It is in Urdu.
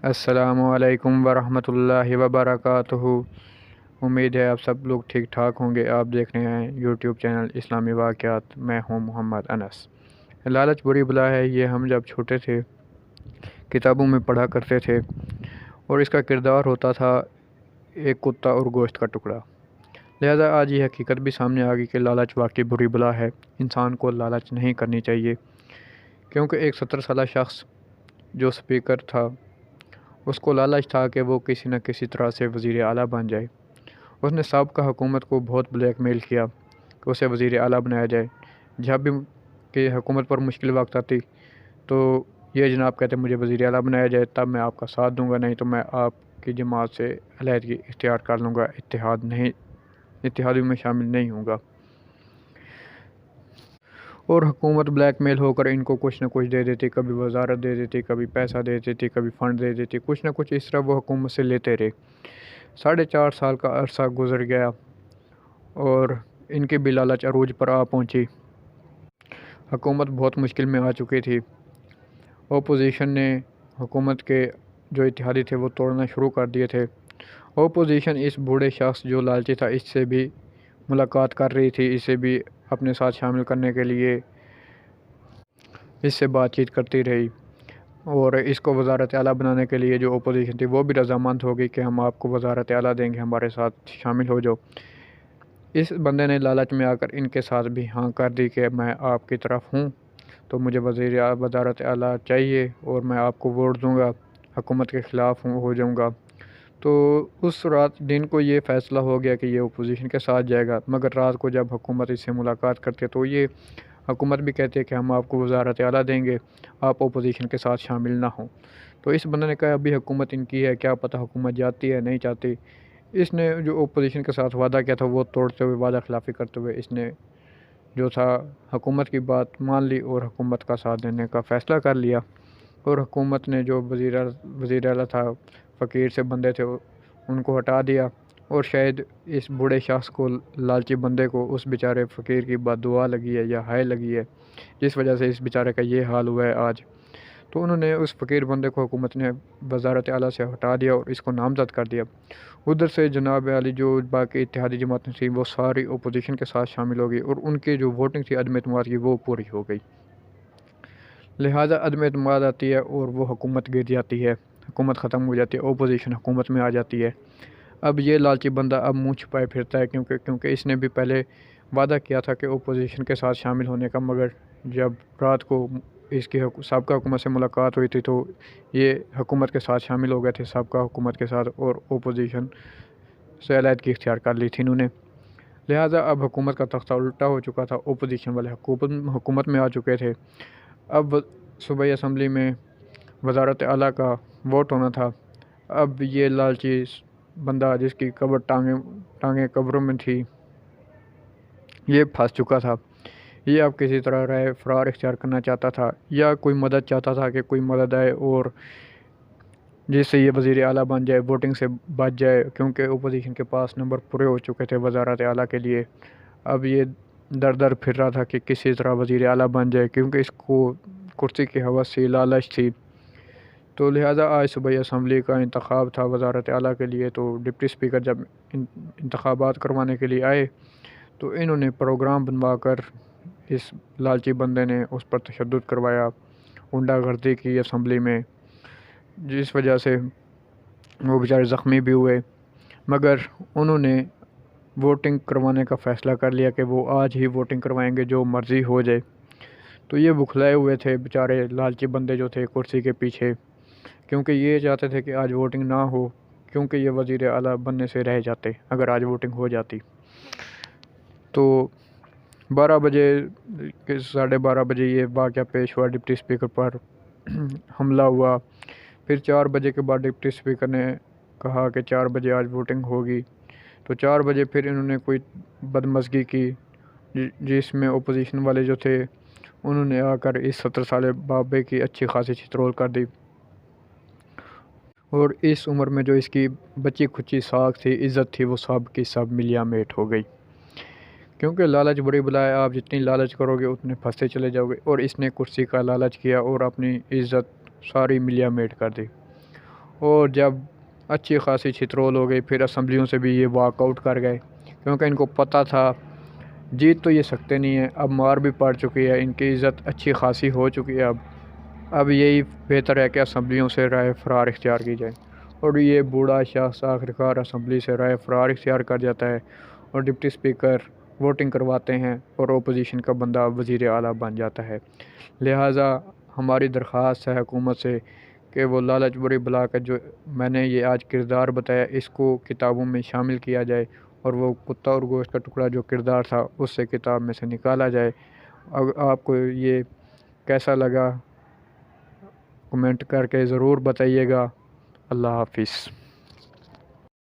السلام علیکم ورحمۃ اللہ وبرکاتہ۔ امید ہے آپ سب لوگ ٹھیک ٹھاک ہوں گے۔ آپ دیکھ رہے ہیں یوٹیوب چینل اسلامی واقعات۔ میں ہوں محمد انس۔ لالچ بری بلا ہے، یہ ہم جب چھوٹے تھے کتابوں میں پڑھا کرتے تھے، اور اس کا کردار ہوتا تھا ایک کتا اور گوشت کا ٹکڑا۔ لہذا آج یہ حقیقت بھی سامنے آ گئی کہ لالچ واقعی بری بلا ہے۔ انسان کو لالچ نہیں کرنی چاہیے، کیونکہ ایک 70 سالہ شخص جو اسپیکر تھا، اس کو لالچ تھا کہ وہ کسی نہ کسی طرح سے وزیر اعلیٰ بن جائے۔ اس نے سابقہ حکومت کو بہت بلیک میل کیا کہ اسے وزیر اعلیٰ بنایا جائے۔ جب بھی کہ حکومت پر مشکل وقت آتی تو یہ جناب کہتے مجھے وزیر اعلیٰ بنایا جائے، تب میں آپ کا ساتھ دوں گا، نہیں تو میں آپ کی جماعت سے علیحدگی اختیار کر لوں گا، اتحادیوں میں شامل نہیں ہوں گا۔ اور حکومت بلیک میل ہو کر ان کو کچھ نہ کچھ دے دیتی، کبھی وزارت دے دیتی، کبھی پیسہ دے دیتی، کبھی فنڈ دے دیتی، کچھ نہ کچھ اس طرح وہ حکومت سے لیتے رہے۔ 4.5 سال کا عرصہ گزر گیا اور ان کی بھی لالچ عروج پر آ پہنچی۔ حکومت بہت مشکل میں آ چکی تھی۔ اپوزیشن نے حکومت کے جو اتحادی تھے وہ توڑنا شروع کر دیے تھے۔ اپوزیشن اس بوڑھے شخص جو لالچی تھا اس سے بھی ملاقات کر رہی تھی، اسے بھی اپنے ساتھ شامل کرنے کے لیے اس سے بات چیت کرتی رہی، اور اس کو وزارت اعلیٰ بنانے کے لیے جو اپوزیشن تھی وہ بھی رضامند ہو گئی کہ ہم آپ کو وزارت اعلیٰ دیں گے، ہمارے ساتھ شامل ہو جاؤ۔ اس بندے نے لالچ میں آ کر ان کے ساتھ بھی ہاں کر دی کہ میں آپ کی طرف ہوں، تو مجھے وزارت اعلیٰ چاہیے اور میں آپ کو ووٹ دوں گا، حکومت کے خلاف ہو جاؤں گا۔ تو اس دن کو یہ فیصلہ ہو گیا کہ یہ اپوزیشن کے ساتھ جائے گا، مگر رات کو جب حکومت اس سے ملاقات کرتے تو یہ حکومت بھی کہتے کہ ہم آپ کو وزارت اعلیٰ دیں گے، آپ اپوزیشن کے ساتھ شامل نہ ہوں۔ تو اس بندے نے کہا ابھی حکومت ان کی ہے، کیا پتہ حکومت جاتی ہے نہیں چاہتی۔ اس نے جو اپوزیشن کے ساتھ وعدہ کیا تھا وہ توڑتے ہوئے، وعدہ خلافی کرتے ہوئے، اس نے جو تھا حکومت کی بات مان لی اور حکومت کا ساتھ دینے کا فیصلہ کر لیا۔ اور حکومت نے جو وزیر اعلیٰ تھا، فقیر سے بندے تھے، ان کو ہٹا دیا، اور شاید اس بوڑھے شخص کو، لالچی بندے کو، اس بیچارے فقیر کی بد دعا لگی ہے یا ہائے لگی ہے، جس وجہ سے اس بیچارے کا یہ حال ہوا ہے آج۔ تو انہوں نے اس فقیر بندے کو، حکومت نے وزارت اعلیٰ سے ہٹا دیا اور اس کو نامزد کر دیا۔ ادھر سے جناب علی جو باقی اتحادی جماعتیں تھیں وہ ساری اپوزیشن کے ساتھ شامل ہو گئی، اور ان کی جو ووٹنگ تھی عدم اعتماد کی وہ پوری ہو گئی۔ لہٰذا عدم اعتماد آتی ہے اور وہ حکومت گر جاتی ہے، حکومت ختم ہو جاتی ہے، اپوزیشن حکومت میں آ جاتی ہے۔ اب یہ لالچی بندہ اب منہ چھپائے پھرتا ہے، کیونکہ اس نے بھی پہلے وعدہ کیا تھا کہ اپوزیشن کے ساتھ شامل ہونے کا، مگر جب رات کو اس کی سابقہ حکومت سے ملاقات ہوئی تھی تو یہ حکومت کے ساتھ شامل ہو گئے تھے، سابقہ حکومت کے ساتھ، اور اپوزیشن سے علیحدگی اختیار کر لی تھی انہوں نے۔ لہٰذا اب حکومت کا تختہ الٹا ہو چکا تھا، اپوزیشن والے حکومت میں آ چکے تھے۔ اب صوبائی اسمبلی میں وزارت اعلیٰ کا ووٹ ہونا تھا۔ اب یہ لالچی بندہ جس کی ٹانگیں قبروں میں تھی، یہ پھنس چکا تھا۔ یہ اب کسی طرح رائے فرار اختیار کرنا چاہتا تھا، یا کوئی مدد چاہتا تھا کہ کوئی مدد آئے اور جس سے یہ وزیر اعلیٰ بن جائے، ووٹنگ سے بچ جائے، کیونکہ اپوزیشن کے پاس نمبر پورے ہو چکے تھے وزارت اعلیٰ کے لیے۔ اب یہ در پھر رہا تھا کہ کسی طرح وزیر اعلیٰ بن جائے، کیونکہ اس کو کرسی کی حوث تھی، لالچ تھی۔ تو لہٰذا آج صوبائی اسمبلی کا انتخاب تھا وزارت اعلیٰ کے لیے، تو ڈپٹی اسپیکر جب انتخابات کروانے کے لیے آئے تو انہوں نے پروگرام بنوا کر اس لالچی بندے نے اس پر تشدد کروایا، غنڈہ گردی کی اسمبلی میں، جس وجہ سے وہ بیچارے زخمی بھی ہوئے، مگر انہوں نے ووٹنگ کروانے کا فیصلہ کر لیا کہ وہ آج ہی ووٹنگ کروائیں گے، جو مرضی ہو جائے۔ تو یہ بکھلائے ہوئے تھے بیچارے لالچی بندے جو تھے کرسی کے پیچھے، کیونکہ یہ چاہتے تھے کہ آج ووٹنگ نہ ہو، کیونکہ یہ وزیر اعلیٰ بننے سے رہ جاتے اگر آج ووٹنگ ہو جاتی۔ تو 12:30 بجے یہ واقعہ پیش ہوا، ڈپٹی اسپیکر پر حملہ ہوا۔ پھر 4 بجے کے بعد ڈپٹی اسپیکر نے کہا کہ 4 بجے آج ووٹنگ ہوگی، تو 4 بجے پھر انہوں نے کوئی بدمزگی کی، جس میں اپوزیشن والے جو تھے انہوں نے آ کر اس 70 سالے بابے کی اچھی خاصی چترول کر دی، اور اس عمر میں جو اس کی بچی کھچی ساکھ تھی، عزت تھی، وہ سب کی سب ملیا میٹ ہو گئی۔ کیونکہ لالچ بری بلا ہے، آپ جتنی لالچ کرو گے اتنے پھنستے چلے جاؤ گے، اور اس نے کرسی کا لالچ کیا اور اپنی عزت ساری ملیا میٹ کر دی۔ اور جب اچھی خاصی چھترول ہو گئی پھر اسمبلیوں سے بھی یہ واک آؤٹ کر گئے، کیونکہ ان کو پتہ تھا جیت تو یہ سکتے نہیں ہیں، اب مار بھی پڑ چکی ہے، ان کی عزت اچھی خاصی ہو چکی ہے، اب یہی بہتر ہے کہ اسمبلیوں سے رائے فرار اختیار کی جائے۔ اور یہ بوڑھا شخص آخرکار اسمبلی سے رائے فرار اختیار کر جاتا ہے اور ڈپٹی اسپیکر ووٹنگ کرواتے ہیں اور اپوزیشن کا بندہ وزیر اعلیٰ بن جاتا ہے۔ لہٰذا ہماری درخواست ہے حکومت سے کہ وہ لالچ بری بلا کا جو میں نے یہ آج کردار بتایا اس کو کتابوں میں شامل کیا جائے، اور وہ کتا اور گوشت کا ٹکڑا جو کردار تھا اس سے کتاب میں سے نکالا جائے۔ آپ کو یہ کیسا لگا کمنٹ کر کے ضرور بتائیے گا۔ اللہ حافظ۔